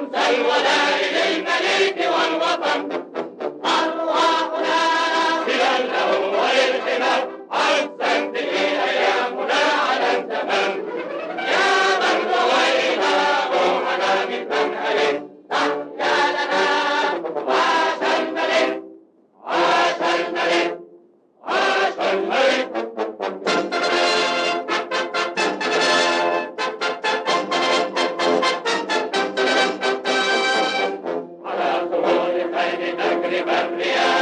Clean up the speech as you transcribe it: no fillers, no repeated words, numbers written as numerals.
شمس الولاء للملك والوطن. أرواحنا سلا له وللحمى عزا به أيامنا على الزمان. يا من روينا روحنا من منهل تحيا لنا. عاش الملك عاش الملك عاش الملك. على طول خيل تجري الرياح